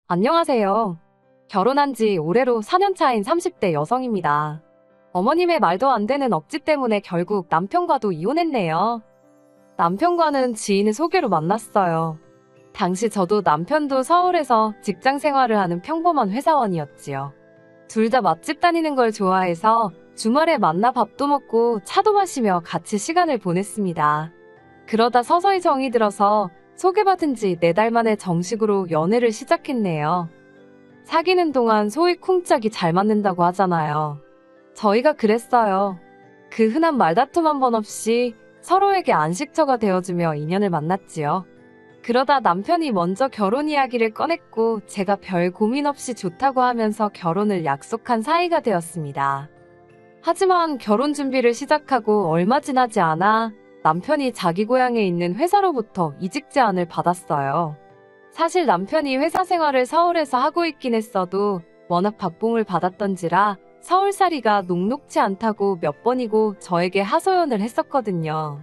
안녕하세요. 결혼한 지 올해로 4년 차인 30대 여성입니다. 어머님의 말도 안 되는 억지 때문에 결국 남편과도 이혼했네요. 남편과는 지인의 소개로 만났어요. 당시 저도 남편도 서울에서 직장 생활을 하는 평범한 회사원이었지요. 둘 다 맛집 다니는 걸 좋아해서 주말에 만나 밥도 먹고 차도 마시며 같이 시간을 보냈습니다. 그러다 서서히 정이 들어서 소개받은 지 4달 만에 정식으로 연애를 시작했네요. 사귀는 동안 소위 쿵짝이 잘 맞는다고 하잖아요. 저희가 그랬어요. 그 흔한 말다툼 한 번 없이 서로에게 안식처가 되어주며 인연을 만났지요. 그러다 남편이 먼저 결혼 이야기를 꺼냈고 제가 별 고민 없이 좋다고 하면서 결혼을 약속한 사이가 되었습니다. 하지만 결혼 준비를 시작하고 얼마 지나지 않아 남편이 자기 고향에 있는 회사로부터 이직 제안을 받았어요. 사실 남편이 회사 생활을 서울에서 하고 있긴 했어도 워낙 박봉을 받았던지라 서울살이가 녹록치 않다고 몇 번이고 저에게 하소연을 했었거든요.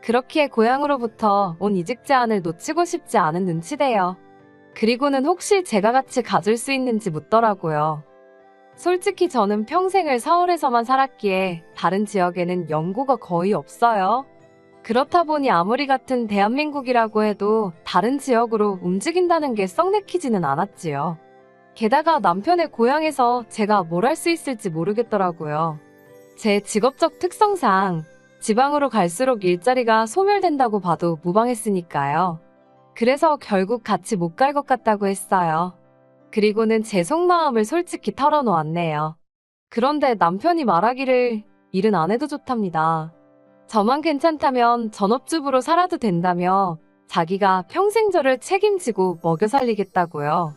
그렇기에 고향으로부터 온 이직 제안을 놓치고 싶지 않은 눈치대요. 그리고는 혹시 제가 같이 가줄 수 있는지 묻더라고요. 솔직히 저는 평생을 서울에서만 살았기에 다른 지역에는 연고가 거의 없어요. 그렇다 보니 아무리 같은 대한민국이라고 해도 다른 지역으로 움직인다는 게 썩 내키지는 않았지요. 게다가 남편의 고향에서 제가 뭘 할 수 있을지 모르겠더라고요. 제 직업적 특성상 지방으로 갈수록 일자리가 소멸된다고 봐도 무방했으니까요. 그래서 결국 같이 못 갈 것 같다고 했어요. 그리고는 제 속마음을 솔직히 털어놓았네요. 그런데 남편이 말하기를 일은 안 해도 좋답니다. 저만 괜찮다면 전업주부로 살아도 된다며 자기가 평생 저를 책임지고 먹여 살리겠다고요.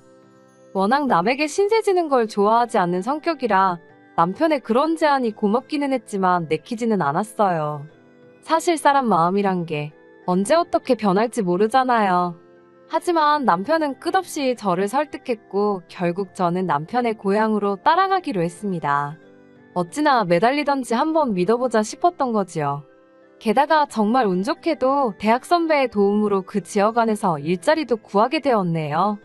워낙 남에게 신세지는 걸 좋아하지 않는 성격이라 남편의 그런 제안이 고맙기는 했지만 내키지는 않았어요. 사실 사람 마음이란 게 언제 어떻게 변할지 모르잖아요. 하지만 남편은 끝없이 저를 설득했고 결국 저는 남편의 고향으로 따라가기로 했습니다. 어찌나 매달리던지 한번 믿어보자 싶었던 거지요. 게다가 정말 운 좋게도 대학 선배의 도움으로 그 지역 안에서 일자리도 구하게 되었네요.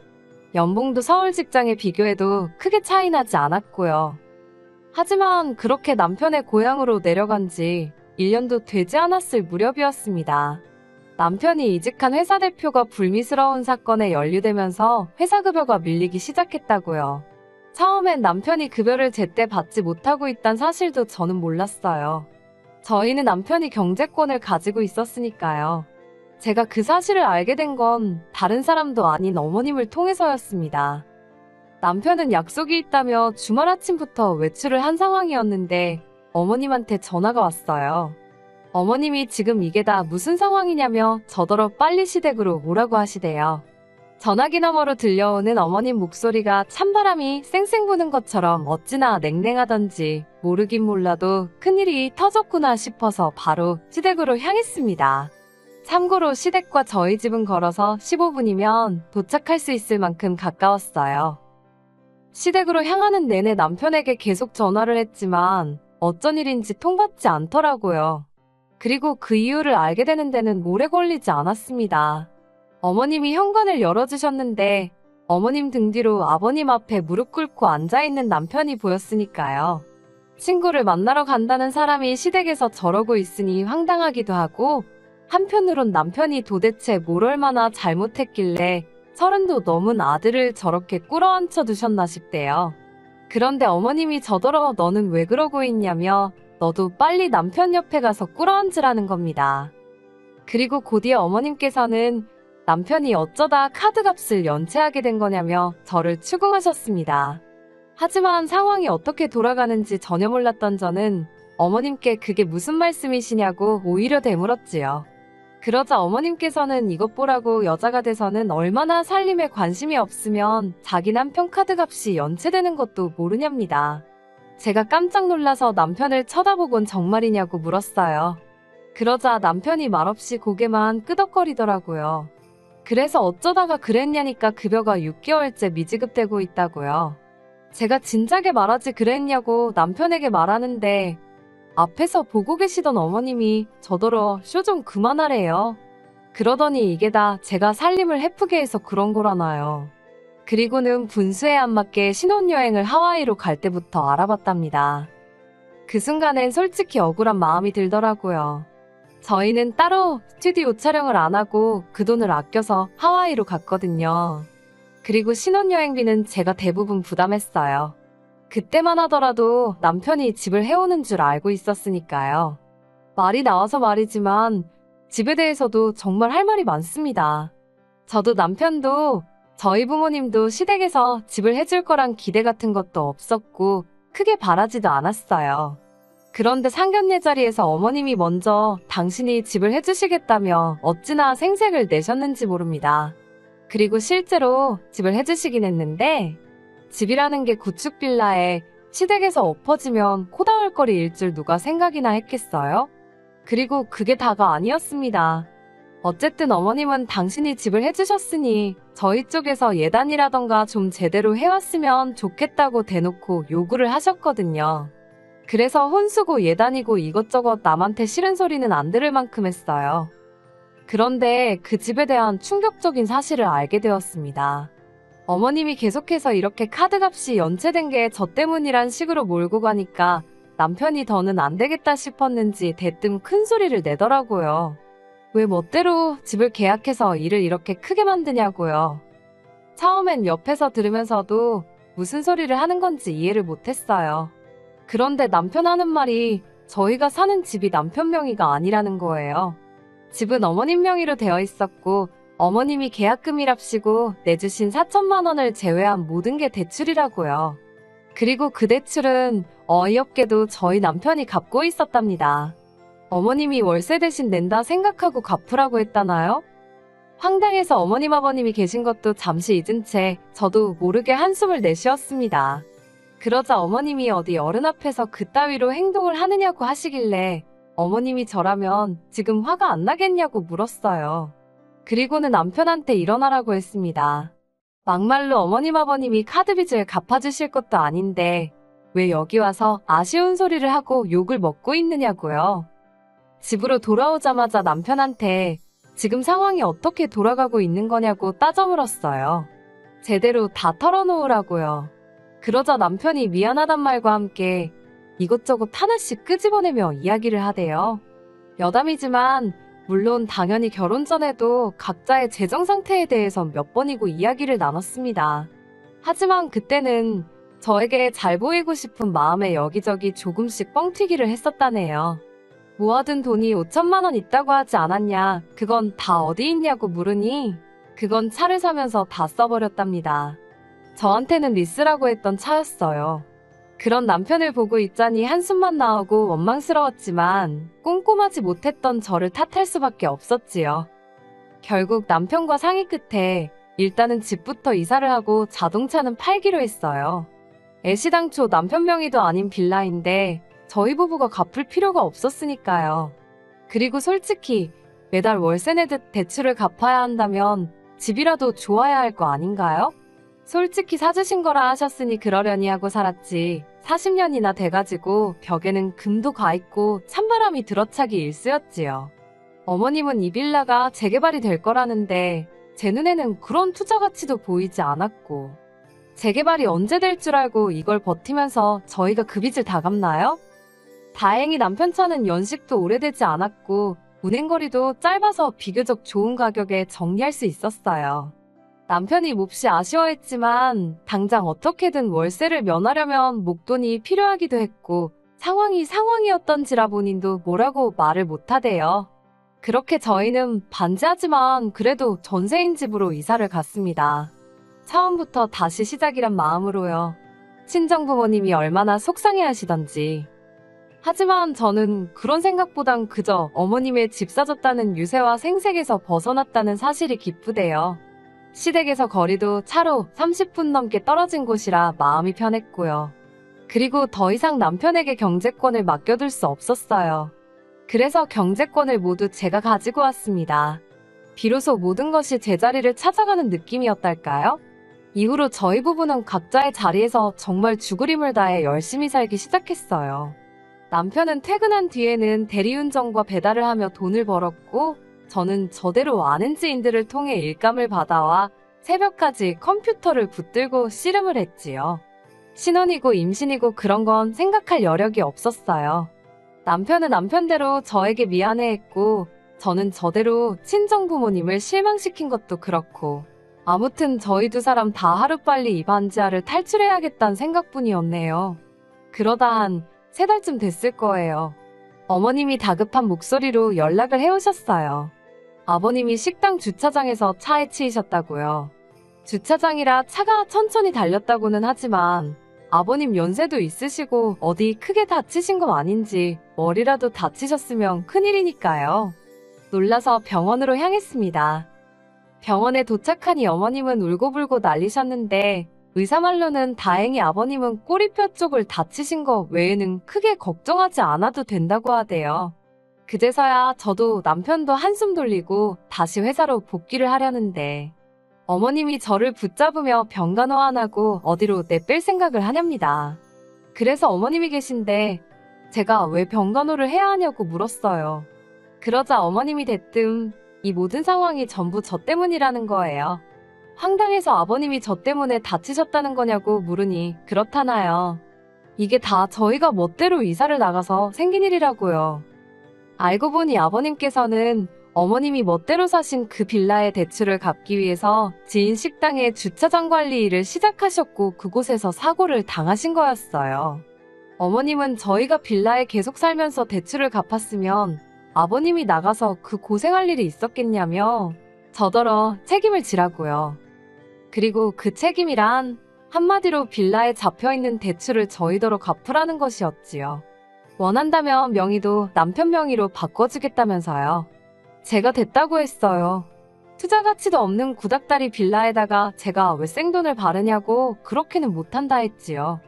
연봉도 서울 직장에 비교해도 크게 차이 나지 않았고요. 하지만 그렇게 남편의 고향으로 내려간 지 1년도 되지 않았을 무렵이었습니다. 남편이 이직한 회사 대표가 불미스러운 사건에 연루되면서 회사 급여가 밀리기 시작했다고요. 처음엔 남편이 급여를 제때 받지 못하고 있다는 사실도 저는 몰랐어요. 저희는 남편이 경제권을 가지고 있었으니까요. 제가 그 사실을 알게 된 건 다른 사람도 아닌 어머님을 통해서였습니다. 남편은 약속이 있다며 주말 아침부터 외출을 한 상황이었는데 어머님한테 전화가 왔어요. 어머님이 지금 이게 다 무슨 상황이냐며 저더러 빨리 시댁으로 오라고 하시대요. 전화기 너머로 들려오는 어머님 목소리가 찬바람이 쌩쌩 부는 것처럼 어찌나 냉랭하던지 모르긴 몰라도 큰일이 터졌구나 싶어서 바로 시댁으로 향했습니다. 참고로 시댁과 저희 집은 걸어서 15분이면 도착할 수 있을 만큼 가까웠어요. 시댁으로 향하는 내내 남편에게 계속 전화를 했지만 어쩐 일인지 통받지 않더라고요. 그리고 그 이유를 알게 되는 데는 오래 걸리지 않았습니다. 어머님이 현관을 열어주셨는데 어머님 등 뒤로 아버님 앞에 무릎 꿇고 앉아있는 남편이 보였으니까요. 친구를 만나러 간다는 사람이 시댁에서 저러고 있으니 황당하기도 하고 한편으론 남편이 도대체 뭘 얼마나 잘못했길래 30도 넘은 아들을 저렇게 꿇어앉혀 두셨나 싶대요. 그런데 어머님이 저더러 너는 왜 그러고 있냐며 너도 빨리 남편 옆에 가서 꿇어앉으라는 겁니다. 그리고 곧이어 어머님께서는 남편이 어쩌다 카드값을 연체하게 된 거냐며 저를 추궁하셨습니다. 하지만 상황이 어떻게 돌아가는지 전혀 몰랐던 저는 어머님께 그게 무슨 말씀이시냐고 오히려 되물었지요. 그러자 어머님께서는 이것 보라고 여자가 돼서는 얼마나 살림에 관심이 없으면 자기 남편 카드값이 연체되는 것도 모르냐입니다. 제가 깜짝 놀라서 남편을 쳐다보곤 정말이냐고 물었어요. 그러자 남편이 말없이 고개만 끄덕거리더라고요. 그래서 어쩌다가 그랬냐니까 급여가 6개월째 미지급되고 있다고요. 제가 진작에 말하지 그랬냐고 남편에게 말하는데 앞에서 보고 계시던 어머님이 저더러 쇼 좀 그만하래요. 그러더니 이게 다 제가 살림을 헤프게 해서 그런 거라나요. 그리고는 분수에 안 맞게 신혼여행을 하와이로 갈 때부터 알아봤답니다. 그 순간엔 솔직히 억울한 마음이 들더라고요. 저희는 따로 스튜디오 촬영을 안 하고 그 돈을 아껴서 하와이로 갔거든요. 그리고 신혼여행비는 제가 대부분 부담했어요. 그때만 하더라도 남편이 집을 해오는 줄 알고 있었으니까요. 말이 나와서 말이지만 집에 대해서도 정말 할 말이 많습니다. 저도 남편도 저희 부모님도 시댁에서 집을 해줄 거란 기대 같은 것도 없었고 크게 바라지도 않았어요. 그런데 상견례 자리에서 어머님이 먼저 당신이 집을 해주시겠다며 어찌나 생색을 내셨는지 모릅니다. 그리고 실제로 집을 해주시긴 했는데 집이라는 게 구축 빌라에 시댁에서 엎어지면 코다울거리일 줄 누가 생각이나 했겠어요? 그리고 그게 다가 아니었습니다. 어쨌든 어머님은 당신이 집을 해주셨으니 저희 쪽에서 예단이라던가 좀 제대로 해왔으면 좋겠다고 대놓고 요구를 하셨거든요. 그래서 혼수고 예단이고 이것저것 남한테 싫은 소리는 안 들을 만큼 했어요. 그런데 그 집에 대한 충격적인 사실을 알게 되었습니다. 어머님이 계속해서 이렇게 카드값이 연체된 게 저 때문이란 식으로 몰고 가니까 남편이 더는 안 되겠다 싶었는지 대뜸 큰 소리를 내더라고요. 왜 멋대로 집을 계약해서 일을 이렇게 크게 만드냐고요. 처음엔 옆에서 들으면서도 무슨 소리를 하는 건지 이해를 못했어요. 그런데 남편 하는 말이 저희가 사는 집이 남편 명의가 아니라는 거예요. 집은 어머님 명의로 되어 있었고 어머님이 계약금이랍시고 내주신 4천만 원을 제외한 모든 게 대출이라고요. 그리고 그 대출은 어이없게도 저희 남편이 갚고 있었답니다. 어머님이 월세 대신 낸다 생각하고 갚으라고 했다나요? 황당해서 어머님 아버님이 계신 것도 잠시 잊은 채 저도 모르게 한숨을 내쉬었습니다. 그러자 어머님이 어디 어른 앞에서 그따위로 행동을 하느냐고 하시길래 어머님이 저라면 지금 화가 안 나겠냐고 물었어요. 그리고는 남편한테 일어나라고 했습니다. 막말로 어머님 아버님이 카드빚을 갚아주실 것도 아닌데 왜 여기 와서 아쉬운 소리를 하고 욕을 먹고 있느냐고요. 집으로 돌아오자마자 남편한테 지금 상황이 어떻게 돌아가고 있는 거냐고 따져 물었어요. 제대로 다 털어놓으라고요. 그러자 남편이 미안하단 말과 함께 이것저것 하나씩 끄집어내며 이야기를 하대요. 여담이지만 물론 당연히 결혼 전에도 각자의 재정 상태에 대해서 몇 번이고 이야기를 나눴습니다. 하지만 그때는 저에게 잘 보이고 싶은 마음에 여기저기 조금씩 뻥튀기를 했었다네요. 모아둔 돈이 5천만 원 있다고 하지 않았냐, 그건 다 어디 있냐고 물으니 그건 차를 사면서 다 써버렸답니다. 저한테는 리스라고 했던 차였어요. 그런 남편을 보고 있자니 한숨만 나오고 원망스러웠지만 꼼꼼하지 못했던 저를 탓할 수밖에 없었지요. 결국 남편과 상의 끝에 일단은 집부터 이사를 하고 자동차는 팔기로 했어요. 애시당초 남편 명의도 아닌 빌라인데 저희 부부가 갚을 필요가 없었으니까요. 그리고 솔직히 매달 월세 내듯 대출을 갚아야 한다면 집이라도 좋아야 할 거 아닌가요? 솔직히 사주신 거라 하셨으니 그러려니 하고 살았지 40년이나 돼가지고 벽에는 금도 가있고 찬바람이 들어차기 일쑤였지요. 어머님은 이 빌라가 재개발이 될 거라는데 제 눈에는 그런 투자 가치도 보이지 않았고 재개발이 언제 될 줄 알고 이걸 버티면서 저희가 그 빚을 다 갚나요? 다행히 남편 차는 연식도 오래되지 않았고 운행거리도 짧아서 비교적 좋은 가격에 정리할 수 있었어요. 남편이 몹시 아쉬워했지만 당장 어떻게든 월세를 면하려면 목돈이 필요하기도 했고 상황이었던지라 본인도 뭐라고 말을 못하대요. 그렇게 저희는 반지하지만 그래도 전세인 집으로 이사를 갔습니다. 처음부터 다시 시작이란 마음으로요. 친정부모님이 얼마나 속상해하시던지. 하지만 저는 그런 생각보단 그저 어머님의 집 사줬다는 유세와 생색에서 벗어났다는 사실이 기쁘대요. 시댁에서 거리도 차로 30분 넘게 떨어진 곳이라 마음이 편했고요. 그리고 더 이상 남편에게 경제권을 맡겨둘 수 없었어요. 그래서 경제권을 모두 제가 가지고 왔습니다. 비로소 모든 것이 제자리를 찾아가는 느낌이었달까요? 이후로 저희 부부는 각자의 자리에서 정말 죽으림을 다해 열심히 살기 시작했어요. 남편은 퇴근한 뒤에는 대리운전과 배달을 하며 돈을 벌었고 저는 저대로 아는 지인들을 통해 일감을 받아와 새벽까지 컴퓨터를 붙들고 씨름을 했지요. 신혼이고 임신이고 그런 건 생각할 여력이 없었어요. 남편은 남편대로 저에게 미안해했고, 저는 저대로 친정부모님을 실망시킨 것도 그렇고, 아무튼 저희 두 사람 다 하루빨리 이 반지하를 탈출해야겠다는 생각뿐이었네요. 그러다 한 3달쯤 됐을 거예요. 어머님이 다급한 목소리로 연락을 해오셨어요. 아버님이 식당 주차장에서 차에 치이셨다고요. 주차장이라 차가 천천히 달렸다고는 하지만 아버님 연세도 있으시고 어디 크게 다치신 건 아닌지 머리라도 다치셨으면 큰일이니까요. 놀라서 병원으로 향했습니다. 병원에 도착하니 어머님은 울고불고 난리셨는데 의사 말로는 다행히 아버님은 꼬리뼈 쪽을 다치신 거 외에는 크게 걱정하지 않아도 된다고 하대요. 그제서야 저도 남편도 한숨 돌리고 다시 회사로 복귀를 하려는데 어머님이 저를 붙잡으며 병간호안하고 어디로 내뺄 생각을 하렵니다. 그래서 어머님이 계신데 제가 왜 병간호를 해야 하냐고 물었어요. 그러자 어머님이 대뜸 이 모든 상황이 전부 저 때문이라는 거예요. 황당해서 아버님이 저 때문에 다치셨다는 거냐고 물으니 그렇다나요. 이게 다 저희가 멋대로 이사를 나가서 생긴 일이라고요. 알고 보니 아버님께서는 어머님이 멋대로 사신 그 빌라의 대출을 갚기 위해서 지인 식당의 주차장 관리 일을 시작하셨고 그곳에서 사고를 당하신 거였어요. 어머님은 저희가 빌라에 계속 살면서 대출을 갚았으면 아버님이 나가서 그 고생할 일이 있었겠냐며 저더러 책임을 지라고요. 그리고 그 책임이란 한마디로 빌라에 잡혀있는 대출을 저희더러 갚으라는 것이었지요. 원한다면 명의도 남편 명의로 바꿔주겠다면서요. 제가 됐다고 했어요. 투자 가치도 없는 구닥다리 빌라에다가 제가 왜 생돈을 바르냐고 그렇게는 못한다 했지요.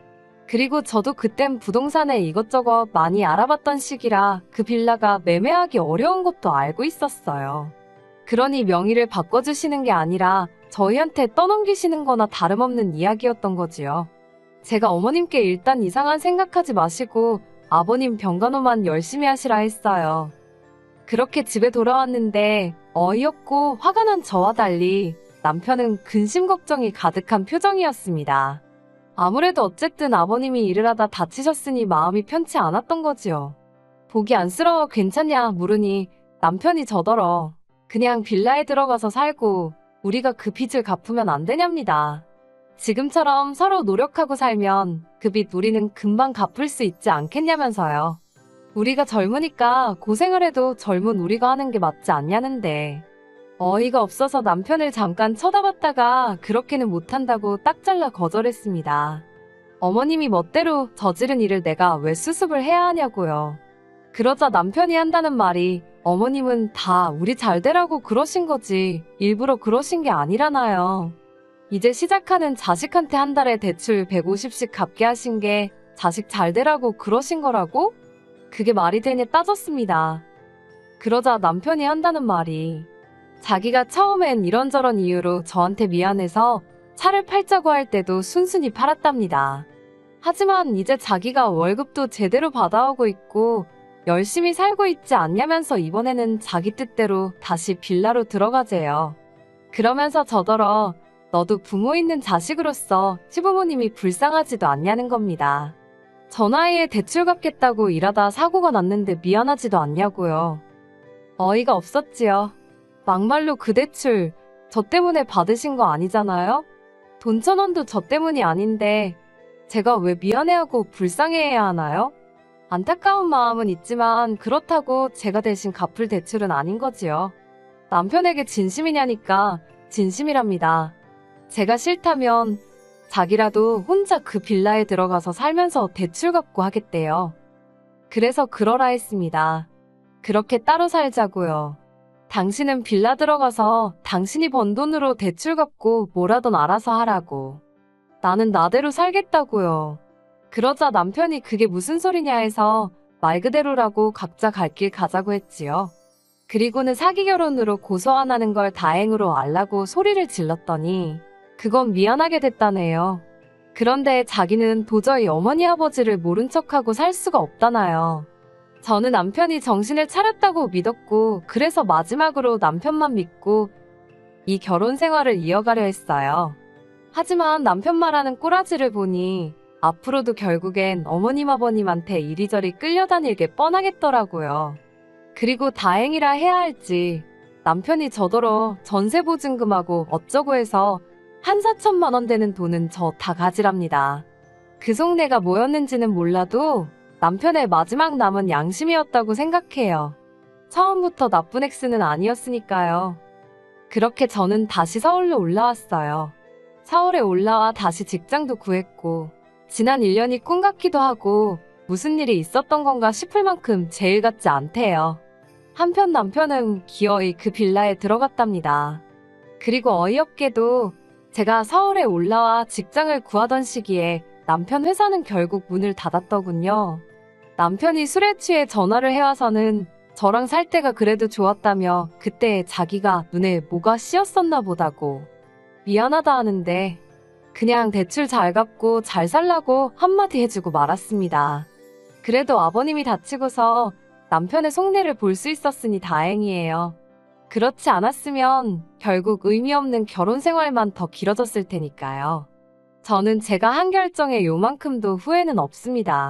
그리고 저도 그땐 부동산에 이것저것 많이 알아봤던 시기라 그 빌라가 매매하기 어려운 것도 알고 있었어요. 그러니 명의를 바꿔주시는 게 아니라 저희한테 떠넘기시는 거나 다름없는 이야기였던 거지요. 제가 어머님께 일단 이상한 생각하지 마시고 아버님 병간호만 열심히 하시라 했어요. 그렇게 집에 돌아왔는데 어이없고 화가 난 저와 달리 남편은 근심 걱정이 가득한 표정이었습니다. 아무래도 어쨌든 아버님이 일을 하다 다치셨으니 마음이 편치 않았던 거지요. 보기 안쓰러워 괜찮냐 물으니 남편이 저더러 그냥 빌라에 들어가서 살고 우리가 그 빚을 갚으면 안 되냐입니다. 지금처럼 서로 노력하고 살면 그 빚 우리는 금방 갚을 수 있지 않겠냐면서요. 우리가 젊으니까 고생을 해도 젊은 우리가 하는 게 맞지 않냐는데 어이가 없어서 남편을 잠깐 쳐다봤다가 그렇게는 못한다고 딱 잘라 거절했습니다. 어머님이 멋대로 저지른 일을 내가 왜 수습을 해야 하냐고요. 그러자 남편이 한다는 말이 어머님은 다 우리 잘 되라고 그러신 거지 일부러 그러신 게 아니라나요. 이제 시작하는 자식한테 한 달에 대출 150씩 갚게 하신 게 자식 잘 되라고 그러신 거라고? 그게 말이 되냐 따졌습니다. 그러자 남편이 한다는 말이 자기가 처음엔 이런저런 이유로 저한테 미안해서 차를 팔자고 할 때도 순순히 팔았답니다. 하지만 이제 자기가 월급도 제대로 받아오고 있고 열심히 살고 있지 않냐면서 이번에는 자기 뜻대로 다시 빌라로 들어가재요. 그러면서 저더러 너도 부모 있는 자식으로서 시부모님이 불쌍하지도 않냐는 겁니다. 저 나이에 대출 갚겠다고 일하다 사고가 났는데 미안하지도 않냐고요. 어이가 없었지요. 막말로 그 대출 저 때문에 받으신 거 아니잖아요? 돈 1,000원도 저 때문이 아닌데 제가 왜 미안해하고 불쌍해해야 하나요? 안타까운 마음은 있지만 그렇다고 제가 대신 갚을 대출은 아닌 거지요. 남편에게 진심이냐니까 진심이랍니다. 제가 싫다면 자기라도 혼자 그 빌라에 들어가서 살면서 대출 갚고 하겠대요. 그래서 그러라 했습니다. 그렇게 따로 살자고요. 당신은 빌라 들어가서 당신이 번 돈으로 대출 갚고 뭐라던 알아서 하라고. 나는 나대로 살겠다고요. 그러자 남편이 그게 무슨 소리냐 해서 말 그대로라고 각자 갈 길 가자고 했지요. 그리고는 사기 결혼으로 고소 안 하는 걸 다행으로 알라고 소리를 질렀더니 그건 미안하게 됐다네요. 그런데 자기는 도저히 어머니 아버지를 모른 척하고 살 수가 없다나요. 저는 남편이 정신을 차렸다고 믿었고 그래서 마지막으로 남편만 믿고 이 결혼 생활을 이어가려 했어요. 하지만 남편 말하는 꼬라지를 보니 앞으로도 결국엔 어머님 아버님한테 이리저리 끌려다닐 게 뻔하겠더라고요. 그리고 다행이라 해야 할지 남편이 저더러 전세 보증금하고 어쩌고 해서 한 4천만 원 되는 돈은 저 다 가지랍니다. 그 속내가 뭐였는지는 몰라도 남편의 마지막 남은 양심이었다고 생각해요. 처음부터 나쁜 엑스는 아니었으니까요. 그렇게 저는 다시 서울로 올라왔어요. 서울에 올라와 다시 직장도 구했고 지난 1년이 꿈 같기도 하고 무슨 일이 있었던 건가 싶을 만큼 제일 같지 않대요. 한편 남편은 기어이 그 빌라에 들어갔답니다. 그리고 어이없게도 제가 서울에 올라와 직장을 구하던 시기에 남편 회사는 결국 문을 닫았더군요. 남편이 술에 취해 전화를 해와서는 저랑 살 때가 그래도 좋았다며 그때 자기가 눈에 뭐가 씌었었나 보다고 미안하다 하는데 그냥 대출 잘 갚고 잘 살라고 한마디 해주고 말았습니다. 그래도 아버님이 다치고서 남편의 속내를 볼 수 있었으니 다행이에요. 그렇지 않았으면 결국 의미 없는 결혼 생활만 더 길어졌을 테니까요. 저는 제가 한 결정에 요만큼도 후회는 없습니다.